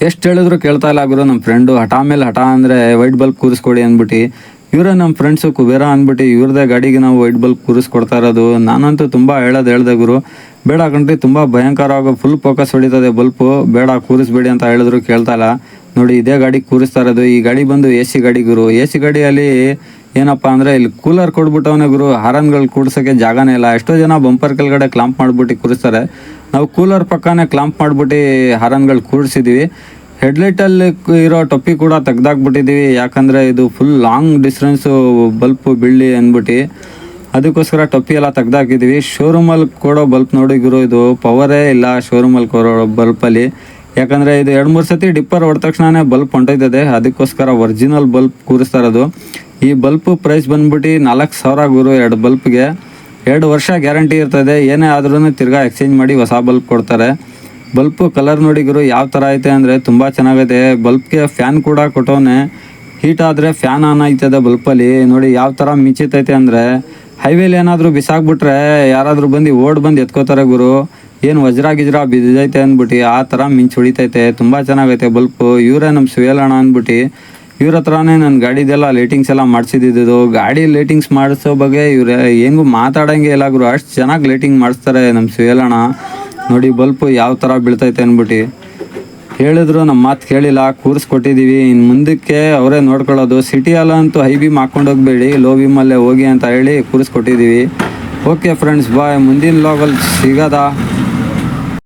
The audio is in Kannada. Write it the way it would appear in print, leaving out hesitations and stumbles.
ಎಷ್ಟು ಹೇಳಿದ್ರು ಕೇಳ್ತಾ ಇಲ್ಲ ಗುರು. ನಮ್ಮ ಫ್ರೆಂಡು ಹಠ ಮೇಲೆ ಹಠ ಅಂದರೆ ವೈಟ್ ಬಲ್ಬ್ ಕೂರಿಸ್ಕೊಡಿ ಅಂದ್ಬಿಟ್ಟು ಇವರೇ ನಮ್ಮ ಫ್ರೆಂಡ್ಸು ಕುಬೇರ ಅಂದ್ಬಿಟ್ಟು ಇವ್ರದೇ ಗಾಡಿಗೆ ನಾವು ವೈಟ್ ಬಲ್ಬ್ ಕೂರಿಸ್ಕೊಡ್ತಾ ಇರೋದು. ನಾನಂತೂ ತುಂಬ ಹೇಳ್ದೆ ಗುರು, ಬೇಡ ಕಣ್ರಿ, ತುಂಬ ಭಯಂಕರವಾಗಿ ಫುಲ್ ಫೋಕಸ್ ಹೊಡಿತದೆ ಬಲ್ಪು, ಬೇಡ ಕೂರಿಸ್ಬೇಡಿ ಅಂತ ಹೇಳಿದ್ರು ಕೇಳ್ತಾ ಇಲ್ಲ. ನೋಡಿ ಇದೇ ಗಾಡಿ ಕೂರಿಸ್ತಾ ಇರೋದು. ಈ ಗಾಡಿ ಬಂದು AC ಗಾಡಿ ಗುರು. AC ಗಾಡಿಯಲ್ಲಿ ಏನಪ್ಪ ಅಂದರೆ ಇಲ್ಲಿ ಕೂಲರ್ ಕೊಟ್ಬಿಟ್ಟವನೇ ಗುರು, ಹಾರನ್ಗಳು ಕೂಡ್ಸೋಕ್ಕೆ ಜಾಗನೇ ಇಲ್ಲ. ಎಷ್ಟೋ ಜನ ಬಂಪರ್ ಕೆಳಗಡೆ ಕ್ಲಾಂಪ್ ಮಾಡಿಬಿಟ್ಟು ಕೂರಿಸ್ತಾರೆ, ನಾವು ಕೂಲರ್ ಪಕ್ಕನೇ ಕ್ಲಾಂಪ್ ಮಾಡಿಬಿಟ್ಟು ಹಾರನ್ಗಳು ಕೂಡಿಸಿದ್ದೀವಿ. ಹೆಡ್ಲೈಟಲ್ಲಿ ಇರೋ ಟೊಪ್ಪಿ ಕೂಡ ತೆಗ್ದಾಕ್ಬಿಟ್ಟಿದ್ದೀವಿ, ಯಾಕಂದರೆ ಇದು ಫುಲ್ ಲಾಂಗ್ ಡಿಸ್ಟೆನ್ಸು ಬಲ್ಪು ಬೀಳಿ ಅಂದ್ಬಿಟ್ಟು ಅದಕ್ಕೋಸ್ಕರ ಟೊಪ್ಪಿ ಎಲ್ಲ ತೆಗ್ದಾಕಿದ್ದೀವಿ. ಶೋರೂಮಲ್ಲಿ ಕೊಡೋ ಬಲ್ಪ್ ನೋಡಿ ಗುರು, ಇದು ಪವರೇ ಇಲ್ಲ ಶೋರೂಮಲ್ಲಿ ಕೊಡೋ ಬಲ್ಪಲ್ಲಿ. ಯಾಕಂದರೆ ಇದು 2-3 ಸತಿ ಡಿಪ್ಪರ್ ಹೊಡೆದ ತಕ್ಷಣವೇ ಬಲ್ಪ್ ಹೊಂಟೋಯ್ತದೆ, ಅದಕ್ಕೋಸ್ಕರ ಒರಿಜಿನಲ್ ಬಲ್ಪ್ ಕೂರಿಸ್ತಾ ಇರೋದು. ಈ ಬಲ್ಪು ಪ್ರೈಸ್ ಬಂದ್ಬಿಟ್ಟು 4,000 ಗುರು. 2 ಬಲ್ಪ್ಗೆ 2 ವರ್ಷ ಗ್ಯಾರಂಟಿ ಇರ್ತದೆ. ಏನೇ ಆದ್ರೂ ತಿರ್ಗಾ ಎಕ್ಸ್ಚೇಂಜ್ ಮಾಡಿ ಹೊಸ ಬಲ್ಪ್ ಕೊಡ್ತಾರೆ. ಬಲ್ಪು ಕಲರ್ ನೋಡಿ ಗುರು ಯಾವ ಥರ ಐತೆ ಅಂದರೆ ತುಂಬ ಚೆನ್ನಾಗೈತೆ. ಬಲ್ಪ್ಗೆ ಫ್ಯಾನ್ ಕೂಡ ಕೊಟ್ಟವನೆ, ಹೀಟ್ ಆದರೆ ಫ್ಯಾನ್ ಆನ್ ಆಯ್ತದೆ ಬಲ್ಪಲ್ಲಿ. ನೋಡಿ ಯಾವ ಥರ ಮಿಂಚಿತೈತೆ ಅಂದರೆ ಹೈವೇಲಿ ಏನಾದರೂ ಬಿಸಾಕ್ಬಿಟ್ರೆ ಯಾರಾದರೂ ಬಂದು ಎತ್ಕೋತಾರೆ ಗುರು, ಏನು ವಜ್ರ ಗಿಜ್ರ ಬಿದ್ದೈತೆ ಅಂದ್ಬಿಟ್ಟು ಆ ಥರ ಮಿಂಚು ಹೊಡಿತೈತೆ. ತುಂಬ ಚೆನ್ನಾಗೈತೆ ಬಲ್ಪು. ಇವರೇ ನಮ್ಮ ಸುವೇಲಣ್ಣ ಅಂದ್ಬಿಟ್ಟು ಇವ್ರ ಹತ್ರನೇ ನನ್ನ ಗಾಡಿದೆಲ್ಲ ಲೈಟಿಂಗ್ಸ್ ಎಲ್ಲ ಮಾಡಿಸಿದ್ದು. ಗಾಡಿ ಲೈಟಿಂಗ್ಸ್ ಮಾಡಿಸೋ ಬಗ್ಗೆ ಇವ್ರು ಹೆಂಗೂ ಮಾತಾಡೋಂಗೆ ಇಲ್ಲ ಗುರು, ಅಷ್ಟು ಚೆನ್ನಾಗಿ ಲೈಟಿಂಗ್ ಮಾಡಿಸ್ತಾರೆ ನಮ್ಮ ಸುವೇಲಣ್ಣ. ನೋಡಿ ಬಲ್ಪು ಯಾವ ಥರ ಬೀಳ್ತೈತೆ ಅಂದ್ಬಿಟ್ಟು ಹೇಳಿದ್ರು, ನಮ್ಮ ಮಾತು ಕೇಳಿಲ್ಲ, ಕೂರಿಸ್ಕೊಟ್ಟಿದ್ದೀವಿ. ಇನ್ನು ಮುಂದಕ್ಕೆ ಅವರೇ ನೋಡ್ಕೊಳ್ಳೋದು. ಸಿಟಿಯಲ್ಲಂತೂ ಹೈ ಬೀಮ್ ಹಾಕ್ಕೊಂಡು ಹೋಗಬೇಡಿ, ಲೋ ಬೀಮಲ್ಲೇ ಹೋಗಿ ಅಂತ ಹೇಳಿ ಕೂರಿಸ್ಕೊಟ್ಟಿದ್ದೀವಿ. ಓಕೆ ಫ್ರೆಂಡ್ಸ್, ಬಾಯ್. ಮುಂದಿನ ಲಾಗಲ್ಲಿ ಸಿಗೋದಾ.